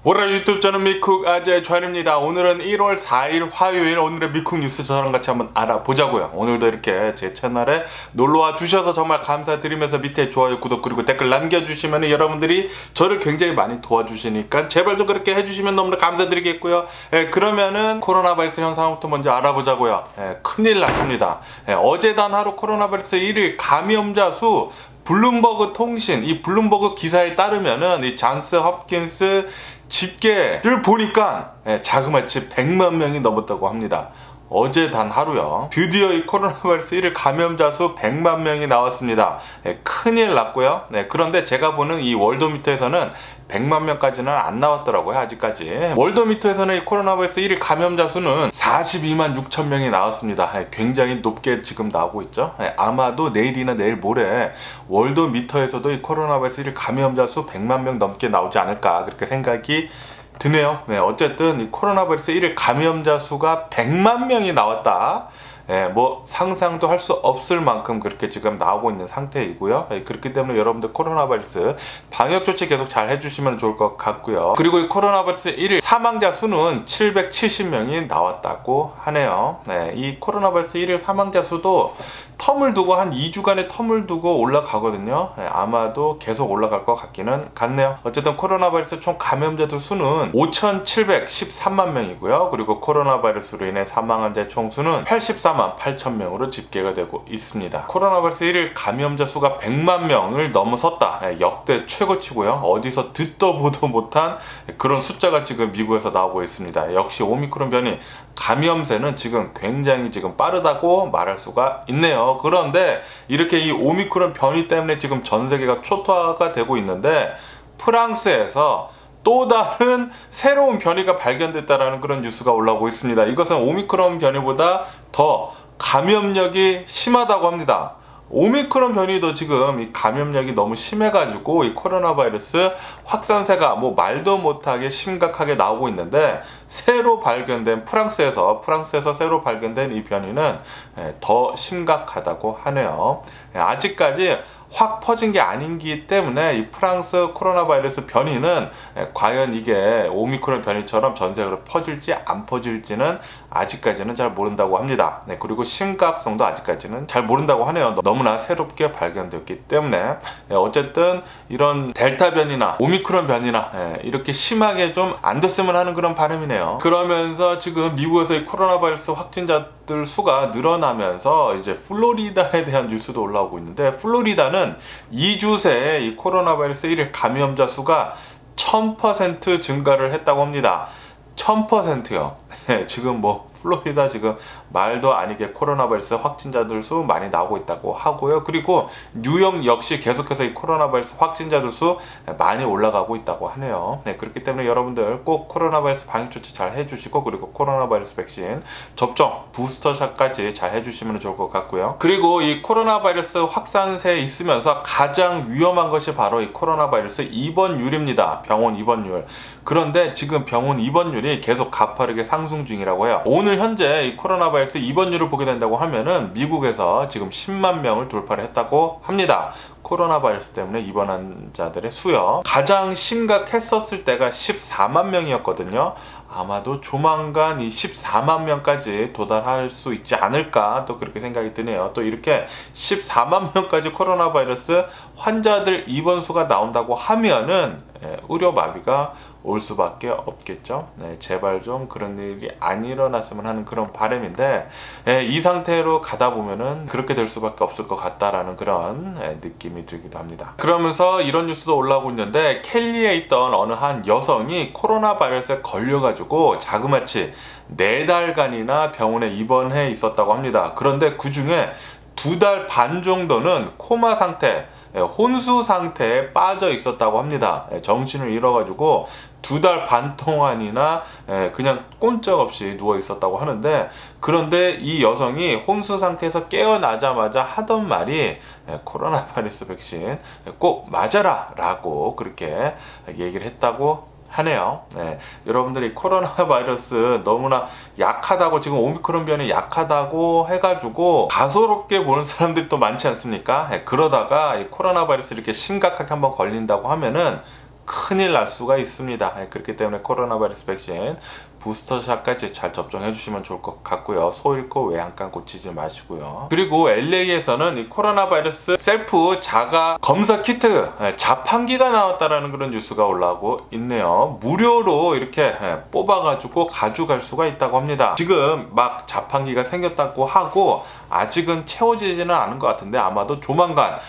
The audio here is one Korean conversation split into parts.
월요일 유튜브 저는 미쿡 아재 좌입니다. 오늘은 1월 4일 화요일 오늘의 미쿡 뉴스 저랑 같이 한번 알아보자고요. 오늘도 이렇게 제 채널에 놀러와 주셔서 정말 감사드리면서 밑에 좋아요, 구독 그리고 댓글 남겨주시면 여러분들이 저를 굉장히 많이 도와주시니까 제발 좀 그렇게 해주시면 너무나 감사드리겠고요. 그러면은 코로나 바이러스 현상부터 먼저 알아보자고요. 큰일 났습니다. 어제 단 하루 코로나 바이러스 1일 감염자 수 블룸버그 통신, 이 블룸버그 기사에 따르면은 이 잔스 홉킨스 집계를 보니까 자그마치 100만 명이 넘었다고 합니다. 어제 단 하루요. 드디어 이 코로나 바이러스 1일 감염자 수 100만 명이 나왔습니다. 큰일 났고요. 그런데 제가 보는 이 월도미터에서는 100만 명까지는 안 나왔더라고요. 아직까지. 월도미터에서는 이 코로나 바이러스 1일 감염자 수는 42만 6천 명이 나왔습니다. 굉장히 높게 지금 나오고 있죠. 아마도 내일이나 내일 모레 월도미터에서도 이 코로나 바이러스 1일 감염자 수 100만 명 넘게 나오지 않을까 그렇게 생각이 드네요. 어쨌든 이 코로나 바이러스 1일 감염자 수가 100만 명이 나왔다. 뭐 상상도 할 수 없을 만큼 그렇게 지금 나오고 있는 상태이고요. 그렇기 때문에 여러분들 코로나 바이러스 방역 조치 계속 잘 해주시면 좋을 것 같고요. 그리고 이 코로나 바이러스 1일 사망자 수는 770명이 나왔다고 하네요. 이 코로나 바이러스 1일 사망자 수도 텀을 두고 한 2주간의 텀을 두고 올라가거든요. 아마도 계속 올라갈 것 같기는 같네요. 어쨌든 코로나 바이러스 총 감염자들 수는 5,713만 명이고요. 그리고 코로나 바이러스로 인해 사망한 자의 총수는 84만 8천 명으로 집계가 되고 있습니다. 코로나 바이러스 1일 감염자 수가 100만 명을 넘어섰다. 역대 최고치고요. 어디서 듣도 보도 못한 그런 숫자가 지금 미국에서 나오고 있습니다. 역시 오미크론 변이 감염세는 지금 굉장히 지금 빠르다고 말할 수가 있네요. 그런데 이렇게 이 오미크론 변이 때문에 지금 전 세계가 초토화가 되고 있는데 프랑스에서 또 다른 새로운 변이가 발견됐다라는 그런 뉴스가 올라오고 있습니다. 이것은 오미크론 변이보다 더 감염력이 심하다고 합니다. 오미크론 변이도 지금 이 감염력이 너무 심해가지고 이 코로나 바이러스 확산세가 뭐 말도 못하게 심각하게 나오고 있는데 새로 발견된 프랑스에서 새로 발견된 이 변이는 더 심각하다고 하네요. 아직까지 확 퍼진 게 아닌기 때문에 이 프랑스 코로나 바이러스 변이는 과연 이게 오미크론 변이처럼 전 세계로 퍼질지 안 퍼질지는 아직까지는 잘 모른다고 합니다. 그리고 심각성도 아직까지는 잘 모른다고 하네요. 너무나 새롭게 발견되었기 때문에 어쨌든 이런 델타 변이나 오미크론 변이나 이렇게 심하게 좀 안 됐으면 하는 그런 바람이네요. 그러면서 지금 미국에서 이 코로나 바이러스 확진자들 수가 늘어나면서 이제 플로리다에 대한 뉴스도 올라오고 있는데 플로리다는 2주 새에 이 코로나 바이러스 1일 감염자 수가 1000% 증가를 했다고 합니다. 1000%요. 지금 뭐 플로리다 지금 말도 아니게 코로나 바이러스 확진자들 수 많이 나오고 있다고 하고요. 그리고 뉴욕 역시 계속해서 이 코로나 바이러스 확진자들 수 많이 올라가고 있다고 하네요. 그렇기 때문에 여러분들 꼭 코로나 바이러스 방역 조치 잘 해주시고 그리고 코로나 바이러스 백신 접종 부스터샷까지 잘 해주시면 좋을 것 같고요. 그리고 이 코로나 바이러스 확산세에 있으면서 가장 위험한 것이 바로 이 코로나 바이러스 입원율입니다. 병원 입원율. 그런데 지금 병원 입원율이 계속 가파르게 상승 중이라고 해요. 오늘 현재 이 코로나 바이러스 입원율을 보게 된다고 하면은 미국에서 지금 10만 명을 돌파를 했다고 합니다. 코로나 바이러스 때문에 입원한 자들의 수요. 가장 심각했었을 때가 14만 명이었거든요. 아마도 조만간 이 14만 명까지 도달할 수 있지 않을까 또 그렇게 생각이 드네요. 또 이렇게 14만 명까지 코로나 바이러스 환자들 입원 수가 나온다고 하면은 의료 마비가 올 수밖에 없겠죠. 제발 좀 그런 일이 안 일어났으면 하는 그런 바람인데 이 상태로 가다 보면은 그렇게 될 수밖에 없을 것 같다라는 그런 느낌이 들기도 합니다. 그러면서 이런 뉴스도 올라오고 있는데 켈리에 있던 어느 한 여성이 코로나 바이러스에 걸려가지고 자그마치 4달간이나 병원에 입원해 있었다고 합니다. 그런데 그 중에 2달 반 정도는 코마 상태, 혼수 상태에 빠져 있었다고 합니다. 정신을 잃어가지고 2달 반 동안이나 그냥 꼼짝없이 누워 있었다고 하는데, 그런데 이 여성이 혼수 상태에서 깨어나자마자 하던 말이 코로나 바이러스 백신 꼭 맞아라 라고 그렇게 얘기를 했다고 하네요. 네, 여러분들이 코로나 바이러스 너무나 약하다고, 지금 오미크론 변이 약하다고 해가지고 가소롭게 보는 사람들이 또 많지 않습니까? 네, 그러다가 이 코로나 바이러스 이렇게 심각하게 한번 걸린다고 하면은 큰일 날 수가 있습니다. 네, 그렇기 때문에 코로나 바이러스 백신 부스터샷까지 잘 접종해 주시면 좋을 것 같고요. 소 잃고 외양간 고치지 마시고요. 그리고 LA에서는 이 코로나 바이러스 셀프 자가 검사 키트 자판기가 나왔다라는 그런 뉴스가 올라오고 있네요. 무료로 이렇게 뽑아가지고 가져갈 수가 있다고 합니다. 지금 막 자판기가 생겼다고 하고 아직은 채워지지는 않은 것 같은데 아마도 조만간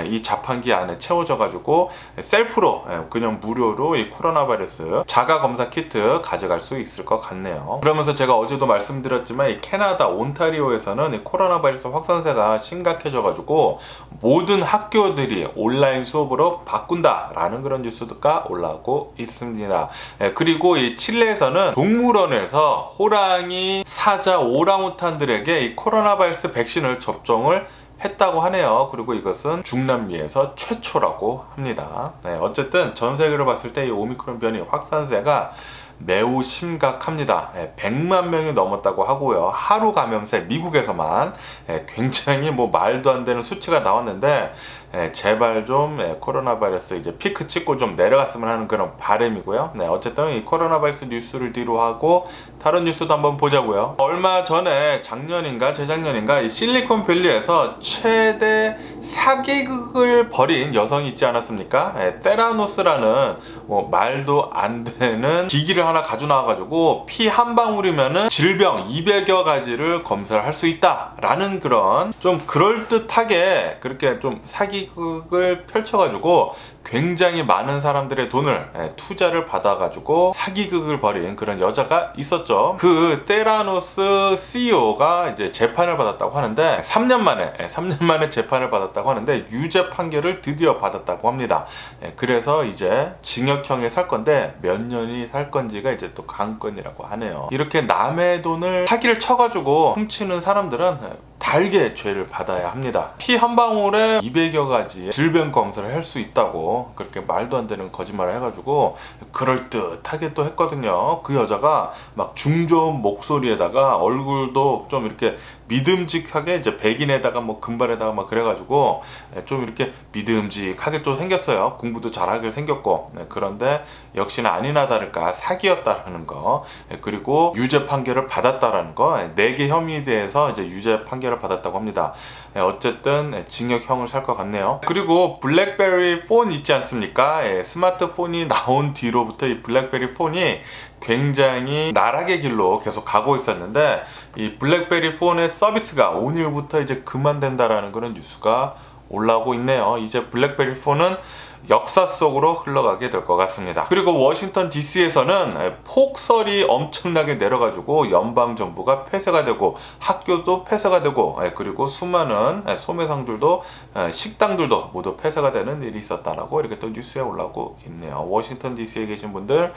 이 자판기 안에 채워져가지고 셀프로 그냥 무료로 이 코로나 바이러스 자가 검사 키트 가져갈 수 있을 것 같네요. 그러면서 제가 어제도 말씀드렸지만 이 캐나다 온타리오에서는 이 코로나 바이러스 확산세가 심각해져가지고 모든 학교들이 온라인 수업으로 바꾼다라는 그런 뉴스가 올라오고 있습니다. 그리고 이 칠레에서는 동물원에서 호랑이, 사자, 오랑우탄들에게 이 코로나 바이러스 백신을 접종을 했다고 하네요. 그리고 이것은 중남미에서 최초라고 합니다. 어쨌든 전 세계로 봤을 때 이 오미크론 변이 확산세가 매우 심각합니다. 100만 명이 넘었다고 하고요. 하루 감염세 미국에서만 굉장히 뭐 말도 안 되는 수치가 나왔는데 제발 좀 코로나 바이러스 이제 피크 찍고 좀 내려갔으면 하는 그런 바람이고요. 어쨌든 이 코로나 바이러스 뉴스를 뒤로하고 다른 뉴스도 한번 보자고요. 얼마 전에 작년인가 재작년인가 이 실리콘밸리에서 최대 사기극을 벌인 여성이 있지 않았습니까? 테라노스라는 뭐 말도 안 되는 기기를 하나 가져 나와가지고 피 한 방울이면은 질병 200여 가지를 검사를 할 수 있다라는 그런 좀 그럴듯하게 그렇게 좀 사기극을 펼쳐가지고 굉장히 많은 사람들의 돈을 투자를 받아가지고 사기극을 벌인 그런 여자가 있었죠. 그 테라노스 CEO가 이제 재판을 받았다고 하는데 3년 만에 재판을 받았다고 하는데 유죄 판결을 드디어 받았다고 합니다. 그래서 이제 징역형에 살 건데 몇 년이 살 건지가 이제 또 관건이라고 하네요. 이렇게 남의 돈을 사기를 쳐가지고 훔치는 사람들은 달게 죄를 받아야 합니다. 피 한 방울에 200여 가지 질병 검사를 할 수 있다고 그렇게 말도 안 되는 거짓말을 해가지고 그럴듯하게 또 했거든요. 그 여자가 막 중저음 목소리에다가 얼굴도 좀 이렇게 믿음직하게 이제 백인에다가 뭐 금발에다가 막 그래가지고 좀 이렇게 믿음직하게 또 생겼어요. 공부도 잘하게 생겼고. 그런데 역시나 아니나 다를까 사기였다라는 거, 그리고 유죄 판결을 받았다라는 거, 4개 혐의에 대해서 이제 유죄 판결을 받았다고 합니다. 어쨌든 징역형을 살 것 같네요. 그리고 블랙베리 폰 있지 않습니까? 스마트폰이 나온 뒤로부터 이 블랙베리 폰이 굉장히 나락의 길로 계속 가고 있었는데 이 블랙베리 폰의 서비스가 오늘부터 이제 그만된다라는 그런 뉴스가 올라오고 있네요. 이제 블랙베리 폰은 역사 속으로 흘러가게 될 것 같습니다. 그리고 워싱턴 DC에서는 폭설이 엄청나게 내려가지고 연방정부가 폐쇄가 되고 학교도 폐쇄가 되고 그리고 수많은 소매상들도 식당들도 모두 폐쇄가 되는 일이 있었다라고 이렇게 또 뉴스에 올라오고 있네요. 워싱턴 DC에 계신 분들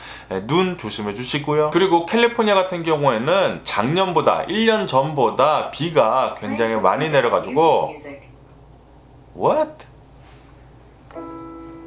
눈 조심해 주시고요. 그리고 캘리포니아 같은 경우에는 작년보다 1년 전보다 비가 굉장히 많이 내려가지고 What?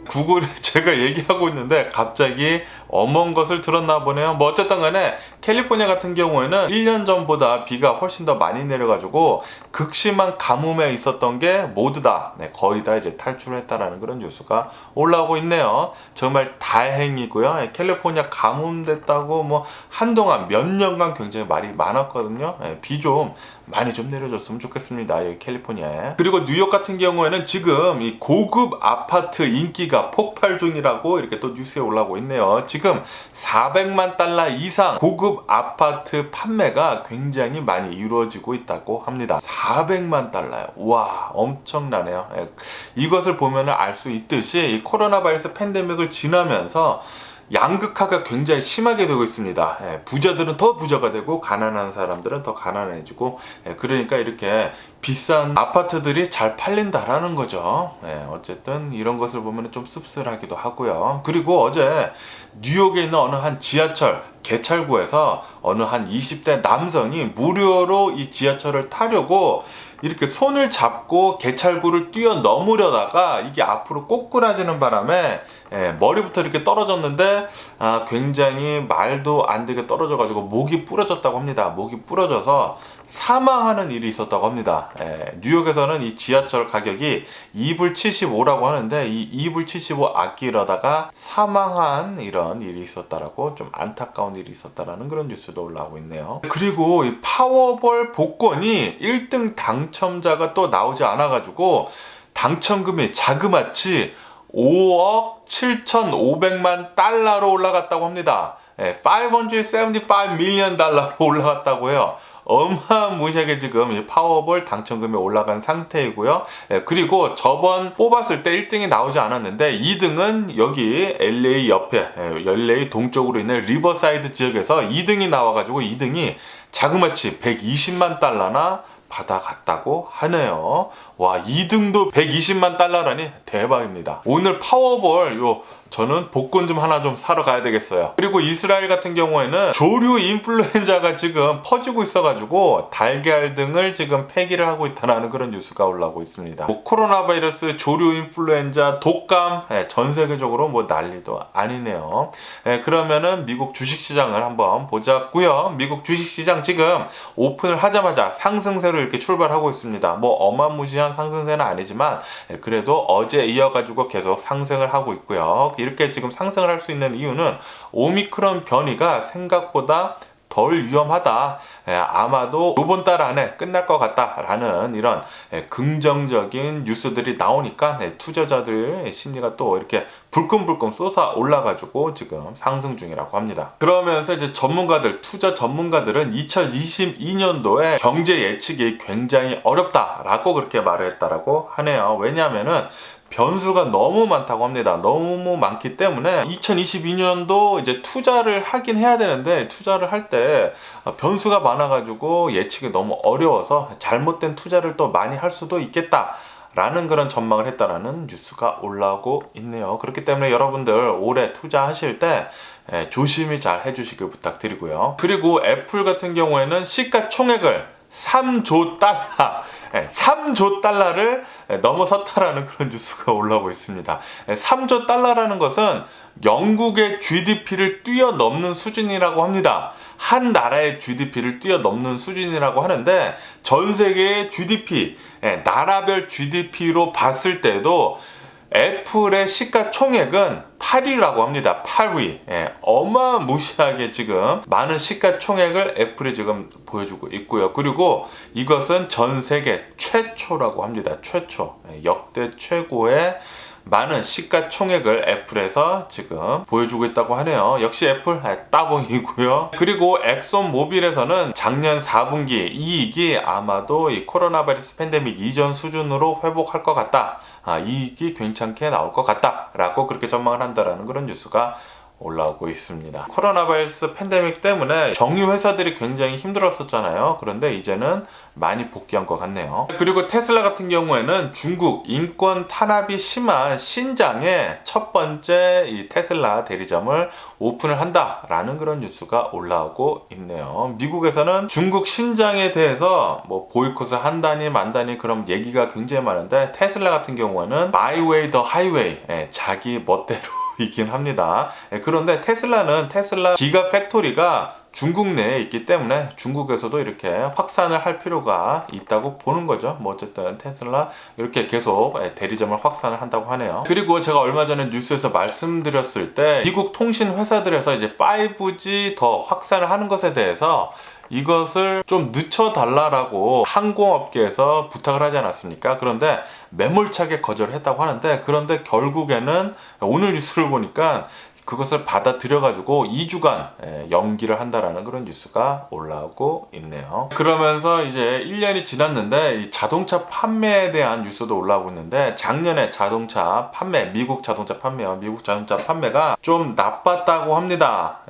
구글에 제가 얘기하고 있는데 갑자기 어먼것을 들었나 보네요. 뭐 어쨌든 간에 캘리포니아 같은 경우에는 1년 전보다 비가 훨씬 더 많이 내려가지고 극심한 가뭄에 있었던 게 모두 다 거의 다 이제 탈출했다라는 그런 뉴스가 올라오고 있네요. 정말 다행이고요. 캘리포니아 가뭄 됐다고 뭐 한동안 몇 년간 굉장히 말이 많았거든요. 비 좀 많이 좀 내려줬으면 좋겠습니다. 여기 캘리포니아에. 그리고 뉴욕 같은 경우에는 지금 이 고급 아파트 인기가 폭발 중이라고 이렇게 또 뉴스에 올라오고 있네요. 지금 400만 달러 이상 고급 아파트 판매가 굉장히 많이 이루어지고 있다고 합니다. 400만 달러요. 와, 엄청나네요. 이것을 보면 알 수 있듯이 이 코로나 바이러스 팬데믹을 지나면서 양극화가 굉장히 심하게 되고 있습니다. 부자들은 더 부자가 되고 가난한 사람들은 더 가난해지고, 그러니까 이렇게 비싼 아파트들이 잘 팔린다라는 거죠. 어쨌든 이런 것을 보면 좀 씁쓸하기도 하고요. 그리고 어제 뉴욕에 있는 어느 한 지하철 개찰구에서 어느 한 20대 남성이 무료로 이 지하철을 타려고 이렇게 손을 잡고 개찰구를 뛰어넘으려다가 이게 앞으로 꼬꾸라지는 바람에 머리부터 이렇게 떨어졌는데 굉장히 말도 안 되게 떨어져 가지고 목이 부러졌다고 합니다. 목이 부러져서 사망하는 일이 있었다고 합니다. 뉴욕에서는 이 지하철 가격이 2불 75라고 하는데 이 2불 75 아끼려다가 사망한 이런 일이 있었다라고, 좀 안타까운 일이 있었다라는 그런 뉴스도 올라오고 있네요. 그리고 이 파워볼 복권이 1등 당첨자가 또 나오지 않아 가지고 당첨금이 자그마치 5억 7,500만 달러로 올라갔다고 합니다. 575 밀리언 달러로 올라갔다고 해요. 어마무시하게 지금 이 파워볼 당첨금이 올라간 상태이고요. 그리고 저번 뽑았을 때 1등이 나오지 않았는데 2등은 여기 LA 옆에, LA 동쪽으로 있는 리버사이드 지역에서 2등이 나와가지고 2등이 자그마치 120만 달러나 받아갔다고 하네요. 와, 2등도 120만 달러라니 대박입니다. 오늘 파워볼 저는 복권 좀 하나 좀 사러 가야 되겠어요. 그리고 이스라엘 같은 경우에는 조류 인플루엔자가 지금 퍼지고 있어가지고 달걀 등을 지금 폐기를 하고 있다는 그런 뉴스가 올라오고 있습니다. 코로나 바이러스, 조류 인플루엔자, 독감, 전 세계적으로 난리도 아니네요. 그러면은 미국 주식시장을 한번 보자고요. 미국 주식시장 지금 오픈을 하자마자 상승세로 이렇게 출발하고 있습니다. 어마무시한 상승세는 아니지만 그래도 어제 이어가지고 계속 상승을 하고 있고요. 이렇게 지금 상승을 할 수 있는 이유는 오미크론 변이가 생각보다 덜 위험하다. 아마도 이번 달 안에 끝날 것 같다라는 이런 긍정적인 뉴스들이 나오니까 투자자들 심리가 또 이렇게 불끈불끈 쏟아 올라가지고 지금 상승 중이라고 합니다. 그러면서 이제 투자 전문가들은 2022년도에 경제 예측이 굉장히 어렵다라고 그렇게 말을 했다라고 하네요. 왜냐하면은 변수가 너무 많다고 합니다. 너무 많기 때문에 2022년도 이제 투자를 하긴 해야 되는데 투자를 할 때 변수가 많아가지고 예측이 너무 어려워서 잘못된 투자를 또 많이 할 수도 있겠다 라는 그런 전망을 했다라는 뉴스가 올라오고 있네요. 그렇기 때문에 여러분들 올해 투자하실 때 조심히 잘 해주시길 부탁드리고요. 그리고 애플 같은 경우에는 시가총액을 3조 달러 3조 달러를 넘어섰다라는 그런 뉴스가 올라오고 있습니다. 3조 달러라는 것은 영국의 GDP를 뛰어넘는 수준이라고 합니다. 한 나라의 GDP를 뛰어넘는 수준이라고 하는데 전 세계의 GDP, 나라별 GDP로 봤을 때도 애플의 시가총액은 8위라고 합니다. 8위. 어마무시하게 지금 많은 시가총액을 애플이 지금 보여주고 있고요. 그리고 이것은 전 세계 최초라고 합니다. 최초. 역대 최고의 많은 시가총액을 애플에서 지금 보여주고 있다고 하네요. 역시 애플 따봉이고요. 그리고 엑손모빌에서는 작년 4분기 이익이 아마도 이 코로나 바이러스 팬데믹 이전 수준으로 회복할 것 같다. 이익이 괜찮게 나올 것 같다 라고 그렇게 전망을 한다라는 그런 뉴스가 올라오고 있습니다. 코로나 바이러스 팬데믹 때문에 정유 회사들이 굉장히 힘들었었잖아요. 그런데 이제는 많이 복귀한 것 같네요. 그리고 테슬라 같은 경우에는 중국 인권 탄압이 심한 신장에 첫 번째 이 테슬라 대리점을 오픈을 한다라는 그런 뉴스가 올라오고 있네요. 미국에서는 중국 신장에 대해서 보이콧을 한다니 만다니 그런 얘기가 굉장히 많은데 테슬라 같은 경우에는 My Way the Highway, 자기 멋대로 이긴 합니다. 그런데 테슬라는 테슬라 기가 팩토리가 중국 내에 있기 때문에 중국에서도 이렇게 확산을 할 필요가 있다고 보는 거죠. 어쨌든 테슬라 이렇게 계속 대리점을 확산을 한다고 하네요. 그리고 제가 얼마 전에 뉴스에서 말씀드렸을 때 미국 통신 회사들에서 이제 5G 더 확산을 하는 것에 대해서 이것을 좀 늦춰달라고 항공업계에서 부탁을 하지 않았습니까? 그런데 매몰차게 거절을 했다고 하는데, 그런데 결국에는 오늘 뉴스를 보니까 그것을 받아들여가지고 2주간 연기를 한다라는 그런 뉴스가 올라오고 있네요. 그러면서 이제 1년이 지났는데 이 자동차 판매에 대한 뉴스도 올라오고 있는데, 작년에 자동차 판매, 미국 자동차 판매가 좀 나빴다고 합니다.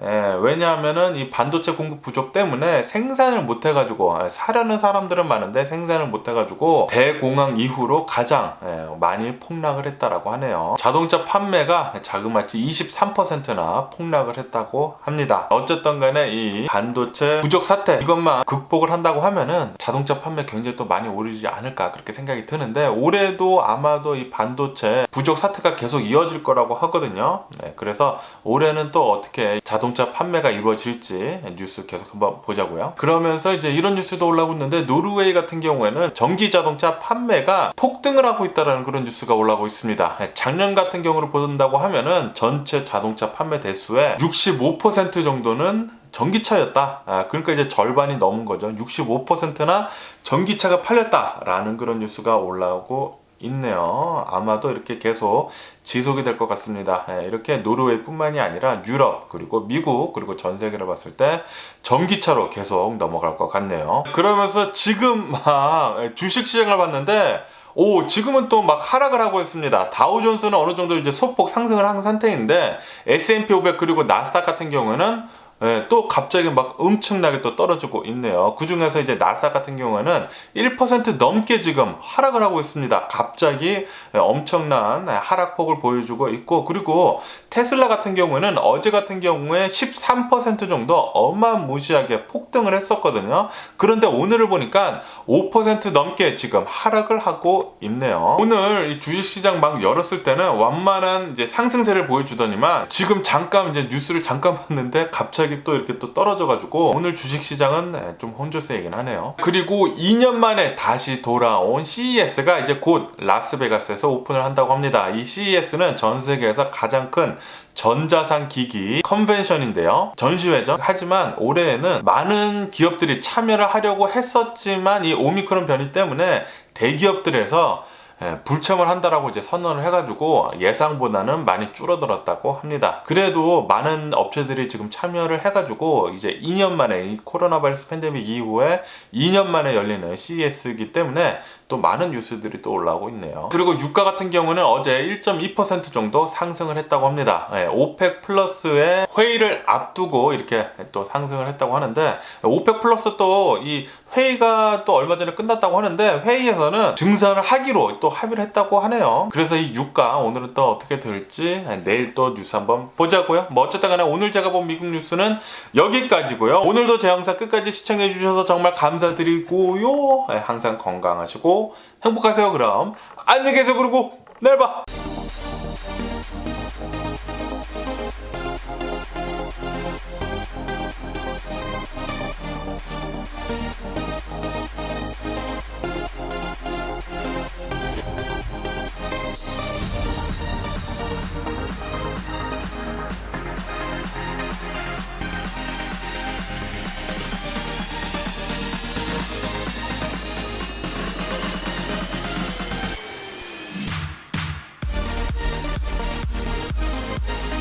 왜냐하면은 이 반도체 공급 부족 때문에 생산을 못해가지고, 사려는 사람들은 많은데 생산을 못해가지고 대공황 이후로 가장 많이 폭락을 했다라고 하네요. 자동차 판매가 자그마치 23%나 폭락을 했다고 합니다. 어쨌든 간에 이 반도체 부족 사태, 이것만 극복을 한다고 하면은 자동차 판매 굉장히 또 많이 오르지 않을까, 그렇게 생각이 드는데, 올해도 아마도 이 반도체 부족 사태가 계속 이어질 거라고 하거든요. 그래서 올해는 또 어떻게 자동차 판매가 이루어질지 뉴스 계속 한번 보자고요. 그러면서 이제 이런 뉴스도 올라오고 있는데, 노르웨이 같은 경우에는 전기 자동차 판매가 폭등을 하고 있다는 그런 뉴스가 올라오고 있습니다. 작년 같은 경우를 본다고 하면은 전체 자동차 판매 대수의 65% 정도는 전기차였다. 그러니까 이제 절반이 넘은 거죠. 65%나 전기차가 팔렸다라는 그런 뉴스가 올라오고 있네요. 아마도 이렇게 계속 지속이 될 것 같습니다. 이렇게 노르웨이뿐만이 아니라 유럽, 그리고 미국, 그리고 전 세계를 봤을 때 전기차로 계속 넘어갈 것 같네요. 그러면서 지금 막 주식시장을 봤는데, 지금은 또 막 하락을 하고 있습니다. 다우존스는 어느 정도 이제 소폭 상승을 한 상태인데, S&P 500 그리고 나스닥 같은 경우에는 또 갑자기 막 엄청나게 또 떨어지고 있네요. 그 중에서 이제 나스닥 같은 경우에는 1% 넘게 지금 하락을 하고 있습니다. 갑자기 엄청난 하락폭을 보여주고 있고, 그리고 테슬라 같은 경우에는 어제 같은 경우에 13% 정도 어마무시하게 폭등을 했었거든요. 그런데 오늘을 보니까 5% 넘게 지금 하락을 하고 있네요. 오늘 이 주식시장 막 열었을 때는 완만한 이제 상승세를 보여주더니만, 지금 잠깐 이제 뉴스를 잠깐 봤는데 갑자기 또 이렇게 또 떨어져가지고 오늘 주식시장은 좀 혼조세이긴 하네요. 그리고 2년 만에 다시 돌아온 CES가 이제 곧 라스베가스에서 오픈을 한다고 합니다. 이 CES는 전 세계에서 가장 큰 전자상 기기 컨벤션인데요. 전시회죠. 하지만 올해에는 많은 기업들이 참여를 하려고 했었지만, 이 오미크론 변이 때문에 대기업들에서 불참을 한다라고 이제 선언을 해가지고 예상보다는 많이 줄어들었다고 합니다. 그래도 많은 업체들이 지금 참여를 해가지고 이제 2년 만에, 이 코로나 바이러스 팬데믹 이후에 2년 만에 열리는 CES이기 때문에 또 많은 뉴스들이 또 올라오고 있네요. 그리고 유가 같은 경우는 어제 1.2% 정도 상승을 했다고 합니다. 오펙 플러스의 회의를 앞두고 이렇게 또 상승을 했다고 하는데, 오펙 플러스 또 이 회의가 또 얼마 전에 끝났다고 하는데, 회의에서는 증산을 하기로 또 합의를 했다고 하네요. 그래서 이 유가 오늘은 또 어떻게 될지 내일 또 뉴스 한번 보자고요. 뭐 어쨌든 간에 오늘 제가 본 미국 뉴스는 여기까지고요. 오늘도 제 영상 끝까지 시청해 주셔서 정말 감사드리고요. 항상 건강하시고 행복하세요. 그럼 안녕히 계세요. 그리고 내일 봐.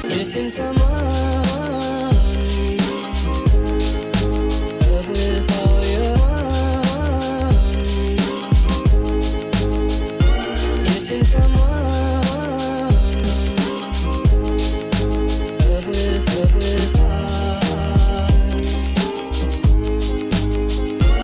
Missing someone